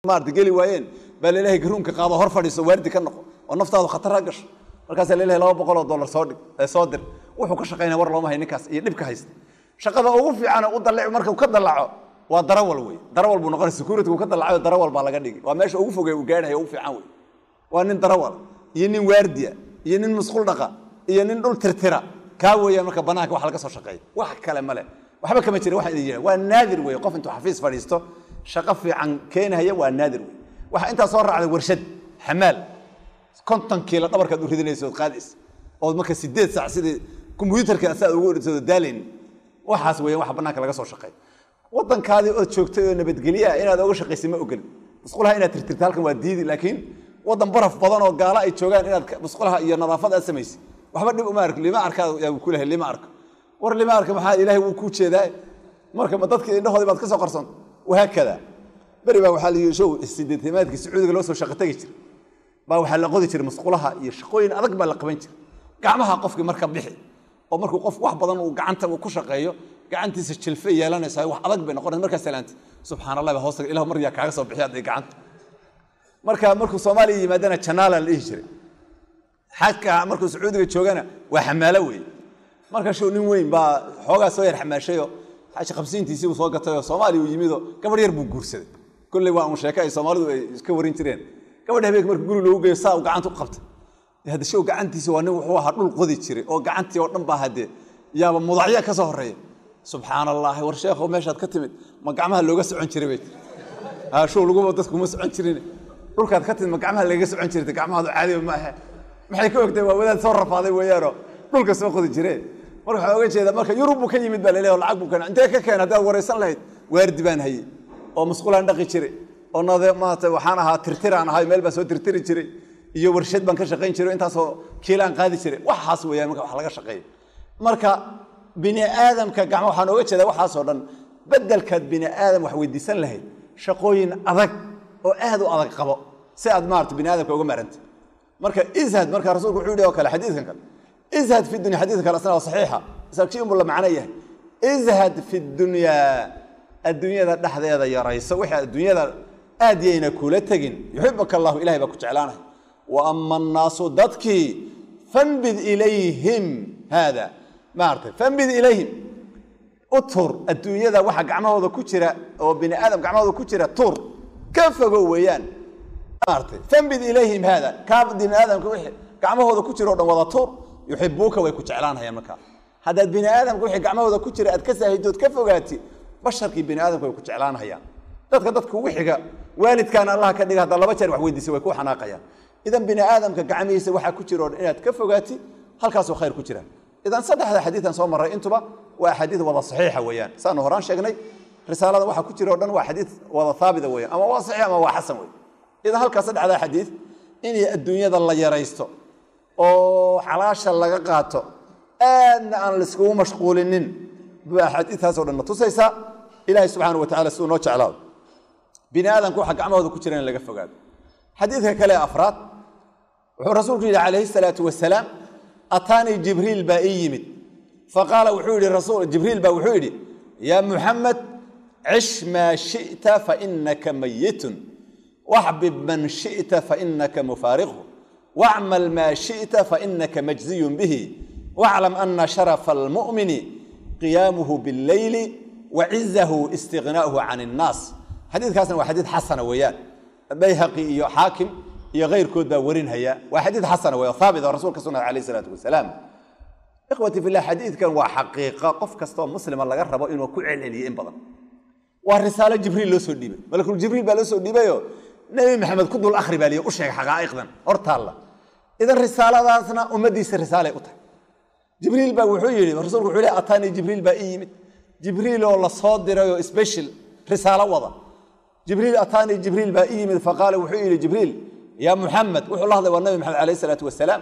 maarta geli waayeen bal ilaahay garoonka qaado hor fadhiiso waardi ka noqo oo naftaadu khatar ha gasho markaas ilaahay $200 soo dhig soo dir wuxuu ka shaqeynaa war looma hay ninkaas iyo dhibka haysta shaqada ugu fiican u dalac marka uu ka dalaco waa darawal way darawal buu noqon security uu ka dalaco darawal baa laga dhigi waa meesha ugu fogay uu gaadhay ugu fiican way waa nin darawal iyo nin waardiya iyo nin masquul dhaqa iyo nin dhul tirtira ka weeyaan marka banaanka wax laga soo shaqeeyo wax kale ma leh waxba kama jira wax idin jira waa naadir way qof intuu xafiis fadhiisto shaqo fiican keenaya waa naadir way waxa inta soo raacday warshad xamaal konton kiilo dhabarka u ridinayso qaadis oo marka 8 saac sidii kombiyuutarka asaa ugu ridso daalin waxaas weeyaan wax banaanka laga soo shaqeeyo wadankaadii oo joogtay oo nabadgeliya inaad uga shaqeysimo ogol masquulaha inaad tirtirto halkan waa diidi laakiin wadan baraf badan oo gaala ay joogaan inaad masquulaha iyo nadaafada aad sameeysid waxba dhib uma ark lima arkaa yaa ku leeyahay lima arka war lima arka maxaa ilaahay uu ku jeedaa marka dadka indhahoodii baad ka soo qarsan waxa kada bari baa waxa la yeesho sideetamaadka Sacuudiga loo soo shaqo tagi jiray baa waxa la qodi jiray masquulaha iyo shaqooyin adag baa la qaban jiray gacmaha qofkii marka bixi oo markuu qof wax badan uu gacanta ku shaqeeyo gacantiisa jilfay yeelanaysa wax adag bay noqonaysaa marka salaanta subhanallahi ba hoosta ilaahu mar yaa kaaga soo bixiyaa gacanta markuu Soomaaliya yimaadana janaala la jiray xadka markuu Sacuudiga joogana waa xamaalo weey marka shoo nin weyn baa xoogaa soo yar xamaashayo xaji qabsiintiisii uu soo gatay Soomaaliya uu yimido gabar yar buu guursaday kulli waa sheekay Soomaalidu ay iska warin jireen gabadha habeenka markuu guri loogu geeyo saa uu gacanta u qabtay hada shoo gacantiisa waa nin wuxuu ahaa dhul qodi jiray oo gacantii oo dhan baa hadee yaaba mudacya ka soo horeeyay subhanallahi war sheekho meeshaad ka timid ma gacmaha looga socon jiray bay shoo lagu dadku ma socon jirin dhulkaad ka timid ma gacmaha laga socon jiray gacmahaadu caadi ma aha maxay ka ogtay waa wadaad soo rafaaday weeyaro dhulka soo qodi jiray marka waxa oga jeeda marka Yurub ka yimid baa leeyahay lacag buu kan intee ka keen hadaa wareysan lahayd waardi baan hayay oo masquulaan dhaqi jiray oo maanta waxaan ahaa tirtiraan ahay meel baa soo tirtiri jiray iyo warshad baan ka shaqeyn jiray intaas oo kiilaan qaadi jiray waxaas weeyaan marka wax laga shaqeeyo marka bini aadamka gacmo waxaan oga jeedaa waxaas oo dhan bedelka bini aadam wax weydiisan lahayd shaqooyin adag oo aad u adag qabo si aad maarto bini aadamka uga maarantay marka izhad marka rasuulku wuxuu yidhi kala xadiiskan kale izhad fi dunya xadiis kale asna saxiixa sababtii uu la macna yahay izhad fi dunya adduunyada dhaxdeeda yarayso waxa adduunyada aad yeena kula tagin yuhibbuka allah ilaahi ba ku jeclaanahay wa amma an-nasu dadki fanbid ilayhim hada maartay fanbid ilayhim utur adduunyada waxa gacmahooda ku jira oo bini aadam gacmahooda ku jira tur ka fogo weeyaan maartay fanbid ilayhim hada kaab bini aadamka wixii gacmahooda ku jira oo dhan wada tur yuhibbuka way ku jeclaanayaan marka hada bini aadamka wixii gacmahooda ku jira aad ka saahidood ka fogaati basharkii bini aadamka way ku jeclaanayaan dadka wixiga waalidkaan Allah ka dhiga hada laba jeer wax weydiisay way ku xanaaqayaan idan bini aadamka gacmihiisa waxa ku jira inaad ka fogaati halkaas oo khayr ku jira idan saddexda xadiidan soo maray intuba waa xadiis wada saxiixa weeyaan saan horaan sheegnay risaalada waxa ku jira oo dhan waa xadiis wada thaabida weeyaan ama waa saxiix ama waa xasan weey idan halkaas saddexda xadiis in adduunyada la yaraysto oo xalaasha laga qaato aadna aan la isku mashquulinin baa xadiisaas oo dhan tusaysa ilaahay subhanahu wa ta'ala suu noo jeclaado bini aadamku waxa gacmahooda ku jira in laga fogaado xadiiska kale afraad wuxuu rasuulku yiri calayhi salaatu wasalaam atani jibril ba yimid faqala wuxuu yiri rasuul jibril ba wuxuu yiri ya muhammad ish ma shi'ta fa innaka mayyitun wahbib man shi'ta fa innaka mufarighu wa'mal ma shi'ta fa innaka majziyun bihi wa'lam anna sharafa al-mu'mini qiyamuhu bil-layli وعزه استغناؤه عن الناس حديث كاسنا وحديث حسن ويان بيهقي iyo حاكم iyo غيركود با ورين هيا وحديث حسن ويا ثابت الرسول كسنه عليه الصلاه والسلام اخوتي في الله حديث كان وحقيقه قف كستو مسلم laga rabo inuu ku celceliyo in badan waa risaalo jibriil loo soo dhiibay malakul jibriil baa loo soo dhiibayo nabi maxamed ku dul akhri baa u sheegay xaqaa'iqdan hortaala idan risaaladaasna ummadiisa risaale u tahay jibriil baa wuxuu yiri rasuulku wuxuu leeyahay atani jibriil baa yimid جبريل والله صادر سبيشل رسالة وضع جبريل أتاني جبريل بقيم فقال وحي جبريل يا محمد وحي الله ذا والنبي محمد عليه الصلاة والسلام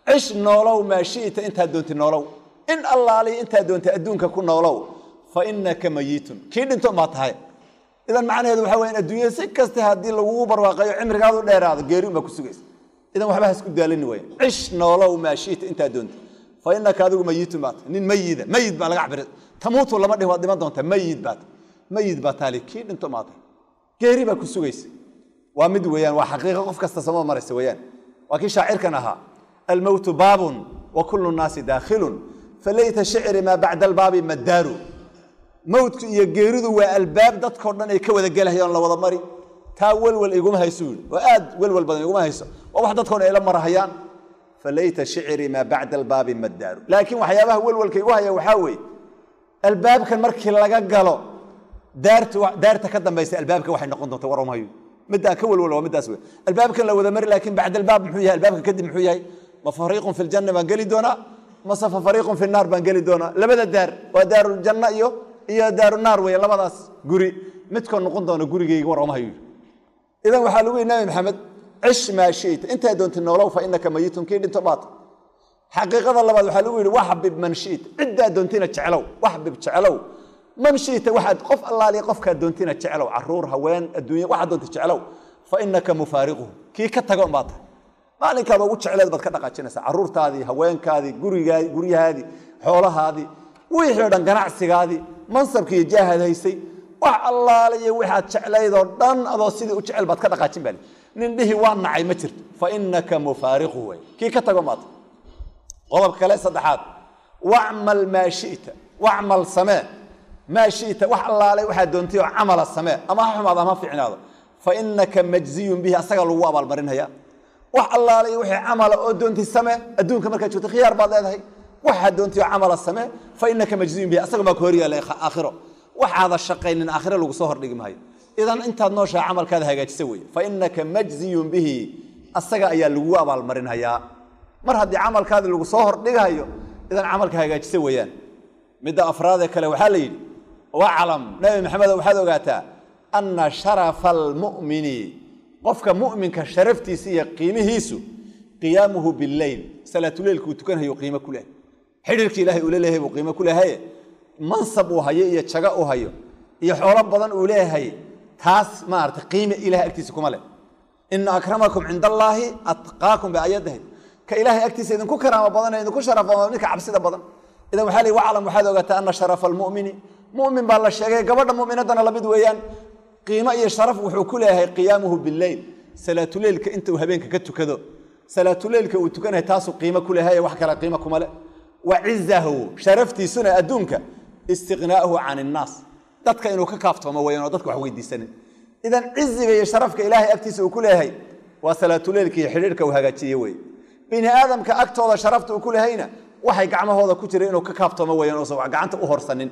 عش نولو ما شئت انت دونت نولو إن الله علي انت دونت أدونك كن نولو فإنك ميت كيد انتم ما تهاي إذا معنى هذا وحوين الدنيا سكست هذه الوبر واقع عمرك هذا دير هذا غير ما كسويس إذا وحبها اسكت دالين وين عش نولو ما شئت انت دونت فإنك هذا ميت مات نين ميت ما لقى عبر تموت ولا ما ده ما دونت ميت بات ميت باتالي كين انتم ماضي غيري با كسوغيس ومد ويان وحقيقة قف كاستسمى مرس ويان وكي شاعر كانها الموت باب وكل الناس داخل فليت شعر ما بعد الباب مدار موت يجيرد والباب دت كورن اي كودا جلهيان لا ودا مري تاول والإيقوم هيسول وآد والبدن يقوم هيسول وواحدة تكون إلى مرهيان فليت شعري ما بعد الباب مدار لكن وحيابه والكيوها يوحاوي الباب كان مركي لقا قالوا دارت كدن بيس الباب كواحد نقول تورم هيو مدة كول ولا مدة أسوي الباب كان لو ذمر لكن بعد الباب محويها الباب كدم محويها وفريق في الجنة بنقلي دونا مصف فريق في النار بنقلي دونا لبدا الدار ودار الجنة إيو دار النار ويا لبداس قري متكون نقول دونا قري جي ورم هيو إذا وحلوين النبي محمد عش ما شئت أنت دونت النولو فإنك ميت كيد أنت باطل حقيقة الله بعد وحلوين وحبب من شئت عدة دونتنا تشعلو وحبب تشعلو ما مشيت واحد قف الله لي قفك دونتنا تشعلو عرور هوان الدنيا واحد دونت تشعلو فإنك مفارقه كي كتجون باطل ما لك أبغى تشعلو بس كذا قاتشنا عرور تادي هوان كادي قري هذه حوله هذه ويحرد قناعس هذه منصب كي جاهد هيسي wax allaale iyo waxaad jeclaydo dhan adoo sidii u jecel baad ka dhaqaajin bal nin dhihi waan nacay ma jirto fa innaka mufariqu way ki ka tago maad qodob kale saddexaad wa'mal ma shi'ta wa'mal sama ma shi'ta wax allaale waxa doontiyo amal sama ama xumaad ama fiicnaado fa innaka majziyun bihi asaga lagu abaal marinaya wax allaale wixii amal oo doonti sama adduunka marka joogto khiyaar baad leedahay waxa doontiyo amal sama fa innaka majziyun bihi asaga ma kooriya la aakhiro وهذا الشقين من آخره لو صهر دقيم هاي إذا أنت نوشة عمل كذا هيك تسوي فإنك مجزي به السجا يا لجوا بالمرن هيا مر هذا عمل كذا لو صهر دقيم هاي إذا عمل كهيك تسوي يعني مدة أفرادك لو حليل وعلم نبي محمد وحده قاتا أن شرف المؤمن قفك مؤمن كشرفتي سي قيمه هيسو قيامه بالليل سلة الليل كنت هي قيمة كلها حرك إلهي يقول له وقيمة كلها هي منصب وهي يتشجع وهي يحارب بدن أوليه تاس ما قيمة إله أكتسكم عليه إن أكرمكم عند الله أتقاكم بأيده كإله أكتس إذا كو كرام بدن إذا كو شرف بدنك عبسيد بدن إذا وحالي وعلم وحده أن شرف المؤمن مؤمن بالله الشيء قبل المؤمن أدنى لبد ويان قيمة يشرف وحكولها قيامه بالليل سلة الليل كأنت وهبينك كتو كذا سلة الليل كوتكنها تاسو قيمة كلها وحكى قيمة كمال وعزه شرفتي سنة أدونك استغناءه عن الناس dadka inuu ka kaaftoomo weeyaan dadku wax weydiisan idan ciziga iyo sharafka ilaahay agtiisa uu ku leeyahay waa salaatu leelkii xiriirka uu hagaajiyay way bini aadamka agtooda sharafta uu ku leeyahayna waxay gacmahooda ku jireen inuu ka kaaftoomo weeyaan oo soo gacanta u horsanin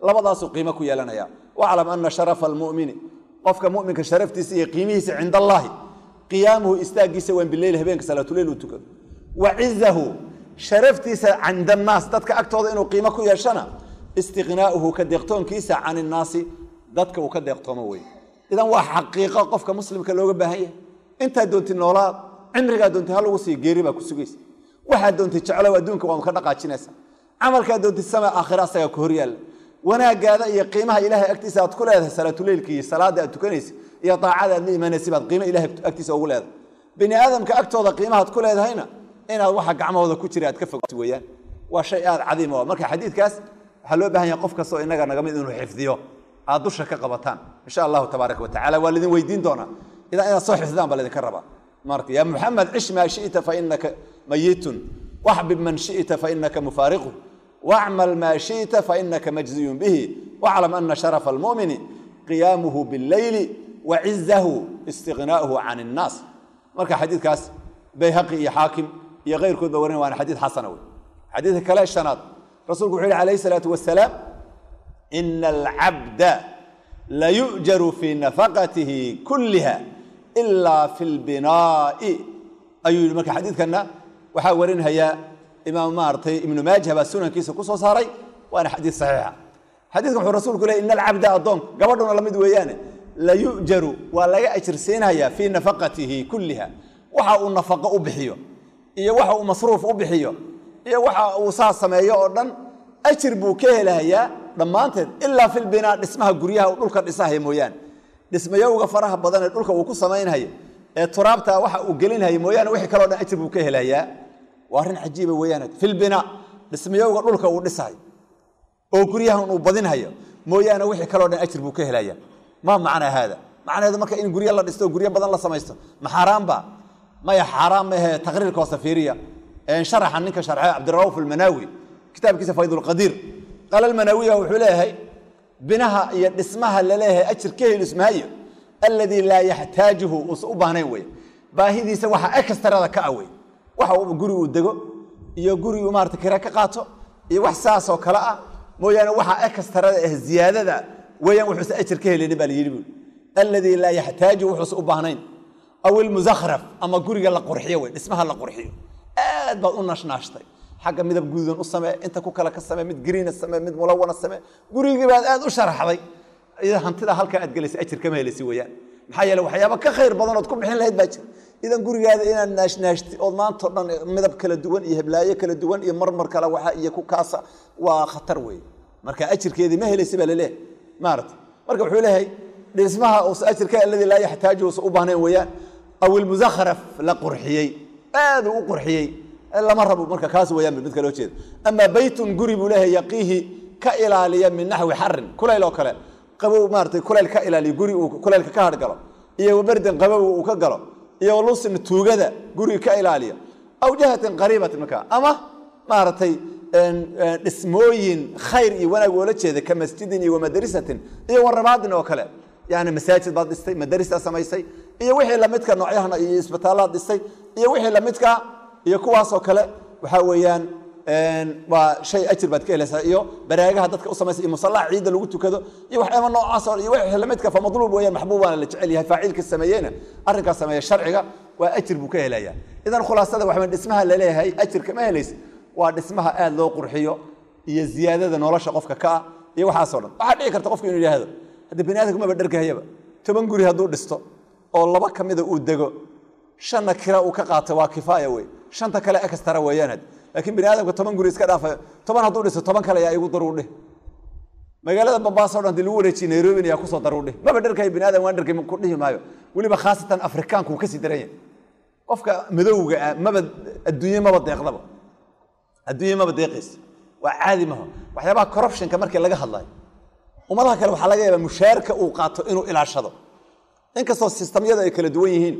labadaas uu qiimo ku yeelanaya wa'lam anna sharafa almu'min qofka mu'minka sharaftiisa iyo qiimihiisa cinda allah qiyaamuhu istaagiisa waan billayl habeenka salaatu leel uu tukado wa cizahu sharaftiisa cinda الناس dadka agtooda inuu qiimo ku yeeshana استغناؤه كدقتون كيسا عن الناس ذاتك وكدقتون وي إذن هو حقيقة قفك مسلم كاللوغة باهية انت دونت النولاد عمرك دونت هلو وسي قريبا كسوكيس واحد دونت تشعلوا ودونك ومكدقا تشنسا عملك دونت السماء آخرة سيا كهريال وانا قادة إيا قيمها إلهي اكتسا تقول هذا صلاة الليل كي صلاة تكنيس إيا طاعة أدني ما نسيبات قيمة إلهي اكتسا أقول هذا بني آدم كأكتوض قيمها تقول هذا هنا إنا واحد عمه وذا كتري أتكفق ويان وشيئات عظيمة مركا حديث كاس حلو بها يقف كسو إنك نقمد إنه حفظيه عادوش كقبطان إن شاء الله تبارك وتعالى والذين ويدين دونا إذا أنا صحيح ذنب بلدي كربا مارك يا محمد عش ما شئت فإنك ميت واحبب من شئت فإنك مفارقه واعمل ما شئت فإنك مجزي به واعلم أن شرف المؤمن قيامه بالليل وعزه استغناؤه عن الناس مارك حديث كاس بيهقي حاكم يغير كذا ورين وأنا حديث حسنوي حديث كلا الشناط رسولك عليه الصلاة والسلام إن العبد لا يؤجر في نفقته كلها إلا في البناء أي المركة حديث كنا وحاورينها يا إمام مارتي ابن ماجه بسنة كيس قصة صاري وأنا حديث صحيح حديثكم الرسول يقول إن العبد أضون قبضنا لمد ويانه لا يؤجر ولا يأجر سينها في نفقته كلها وحا النفقة أبحيه إيه وحا مصروف أبحيه إيه وحا وصاص سمايا أردن أجر بوكيه لها لما أنت إلا في البناء اسمها قريها ودولك الإساها مويان اسم يوغا فرها بدن دولك وكو سماين هي ترابتها وحا وقلين هي مويان وحي كلونا أجر بوكيه لها وارن عجيبة ويانا في البناء اسم يوغا دولك ودسها وقريها وبدن هي مويان وحي كلونا أجر بوكيه لها ما معنى هذا macnaheedu marka in guryo la dhisto guryo badan la samaysto ma xaraam ba ma ya xaraam ma ee taqriirka safiriya in sharaxa ninka sharxay Abdurrauf al-Manawi kitabkiisa Faydul Qadir qala al-Manawi wuxuu leeyahay binaha iyo dhismaha la leeyahay ajirkeeyo ismaayo alladhi la yahtajuhu usubanayn way baahidiisa waxa extra ka away waxa uu guri u dego iyo guri uu maarta kira ka qaato iyo wax saas oo kala ah mooyana waxa extra ziyaadada weeyaan wuxuu ajirka helayna baa yiri alladhi la yahtaaju wuxuu u baahnayn aw al muzakhraf ama guriga la qurxiyo way dhismaha la qurxiyo aad baa u nashnaashtay xaga midab gududan u samee inta ku kala ka samee mid green samee mid mulawana samee guriga baad aad u sharaxday ida hantida halka aad galaysa ajirka ma helaysi weeyaan maxaa yeelay waxyaabo ka khayr badan oo ku bixin lahayd baa jira idan gurigaada inaad naashnaashti oo maanta dhan midab kala duwan iyo heblaayo kala duwan iyo marmar kala waxa iyo ku kaasa waa khatar weey marka ajirkeedii ma helaysi baa leeyahay maarta marka wuxuu leeyahay dhismaha oo ajirka alladhi la yahtaaju u baahnay weeyaan aw al muzakhraf la qurxiyay aad u qurxiyay lama rabo marka kaas weeyaan mid kale oo jeed ama baytun guri buu leeyahay yaqihi ka ilaaliya min nahwi harrin kulayl oo kale qabow maartay kulayl ka ilaaliya guri uu kulaylka ka hargalo iyo bardan qabow uu ka galo iyo lusin tuugada guri ka ilaaliya aw jahatan qariibatan marka ama maartay dhismooyin khayr iyo wanaag wala jeeda ka masjidin iyo madrasatin iyo warabaadin oo kale yani masaajid baad dhistay madrasa samaysay iyo wixii la midka noocyahana iyo isbitaalaad dhistay iyo wixii la midka iyo kuwaas oo kale waxa weeyaan waa shay ajir baad ka helaysaa iyo baraagaha dadka u samaysay iyo musalla ciida lagu tukado iyo waxyaabo noocaas oo iyo wixii la midka fa madluub weeyaan maxbuubana la jecel yahay faacilka sameeyayna arrinka sameeya sharciga waa ajir buu ka helayaa idan khulaasada waxa dhismaha la leeyahay ajirka ma helaysa waa dhismaha aad loo qurxiyo iyo ziyaadada nolosha qofka ka iyo waxa soo dhan waxa dhici karta qofku inuu yiraahdo hada binaadku ma dhargahayaba 10 guri haduu dhisto oo laba kamida uu dego shana kira uu ka qaato waa kifaaya way shanta kale extra weeyaan laakiin binaadku 10 guri iska dhaafay 10 haduu dhisto 10 kale ayaa igu daruudhe magaalada Mombasa oo dhan dil wareejin Nairobi ayaa ku soo daruudhe ma dharkay binaadku waan dharkay ku dhihi maayo waliba khaasatan Afrikaanku ka sii dareeyay qofka madowga ma adduunyo ma deeqdaba adduunyo ma deeqis waa caadi ma waxyaabaha corruption ka markii laga hadlayo umadaha kale waxa laga yaabaa mushaarka uu qaato inuu ilaashado inkastoo systemyada ay kala duwan yihiin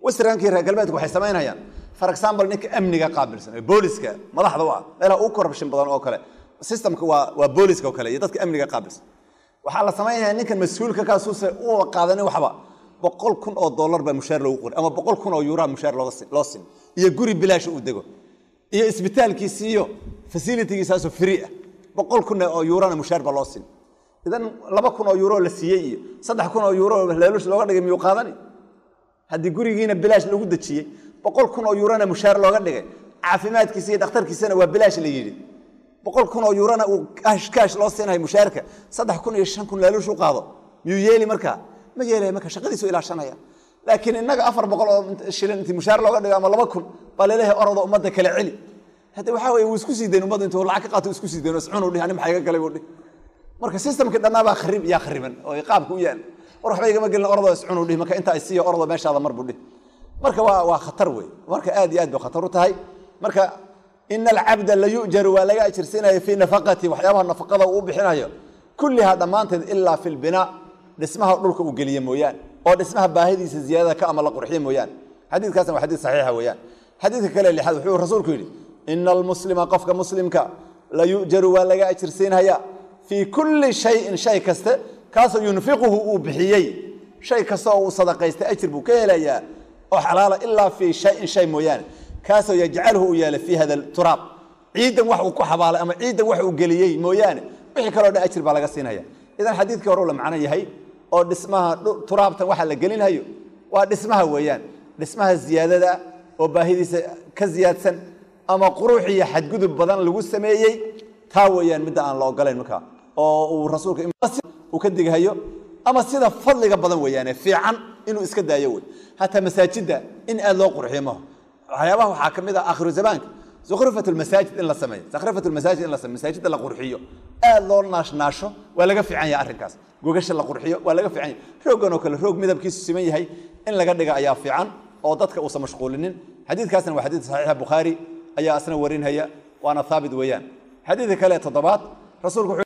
wasraanka reer galbeedku waxay sameynayaan for example ninka amniga qaabilsan ee booliska madaxda waa meelaha uu corruption badan oo kale systemka waa booliska oo kale iyo dadka amniga qaabilsan waxa la sameeyaa ninkan mas'uulka ka soo uu qaadanay waxba $100,000 ba mushaar loogu qoray ama €100,000 mushaar loo siin iyo guri bilaash uu dego iyo isbitaalkiisa iyo facility-giisa soo free ah €100,000 mushaar ba loo siin idan €2,000 la siiyay iyo €3,000 leelush looga dhigay miyuu qaadani hadii gurigiina bilaash lagu dajiyay €100,000 mushaar looga dhigay caafimaadkiisa iyo dhakhtarkiisana waa bilaash la yiri €100,000 uu kaash loo siinayo mushaarka 3,000 iyo 5,000 leelush u qaado miyuu yeeli marka ma yeelay marka shaqadiisu ilaashanaya laakiin inaga 400 shilin intii mushaar looga dhigo ama 2,000 baa leeyahay orada umada kala celi hada waxa weey uu isku siideen umada intuu lacag ka qaato isku siideen iscuun u dhihani maxay ka galay buu dhih marka systemka dhanaba kharib ya khariban oo qaabku u yaal war waxba igama galin orada iscuun u dhih marka inta ay siiyo orada meeshaada mar buu dhih marka waa khatar weey marka aad iyo aad bay khatar u tahay marka innal abda la yujaru wa laga ajirsiinayo fi nafaqati waxyaabaha nafaqada uu bixinayo kullaha dhamaanteed illa fil binaa dhismaha dhulka uu galiyo mooyaan oo dhismaha baahidiisa ziyada ka ama la qurxiyo mooyaan xadiidkaas waa xadiid saxiix ah weeyaan xadiidka kale lixaad wuxuu rasuulku yiri innal muslima qofka muslimka la yujaru wa laga ajirsiinaya fi kulli shay'in shay kasta kaas oo yunfiquhu uu bixiyay shay kasta oo sadaqaysta ajir buu ka helayaa oo xalaal illa fi shay'in shay mooyaan kaas oo yajcaluhu yaala fi hada turab ciidan wax uu ku xabaalay ama ciidan wax uu galiyay mooyaan wixii kale oo ajir baa laga siinaya idan xadiidka hore la macna yahay oo dhismaha turaabtan waxa la gelinayo waa dhismaha weeyaan dhismaha ziyadada oo baahidiisa ka ziyadsan ama quruxiya xadgudub badan lagu sameeyay taa weeyaan mid aan la ogolayn marka oo uu rasuulka uu ka digayo ama sida fadliga badan weeyaan fiican inuu iska daayo way hatta masaajida in aad loo qurxiyo waxyaabaha waxa kamid ah aakhiru zamaanka زخرفة المساجد إلا سمية زخرفة المساجد إلا سمية مساجد إلا قرحية الله ناشو ولا قف عن يا أركاس جوجش إلا قرحية ولا قف عن روجنا كل روج مذهب كيس سمية هي إن لقد جا أيا في عن أو ضدك أوصى مشغولين حديث كاسن وحديث صحيح البخاري أيا أسنا ورين هي وأنا ثابت ويان حديث كلا تضبط رسولك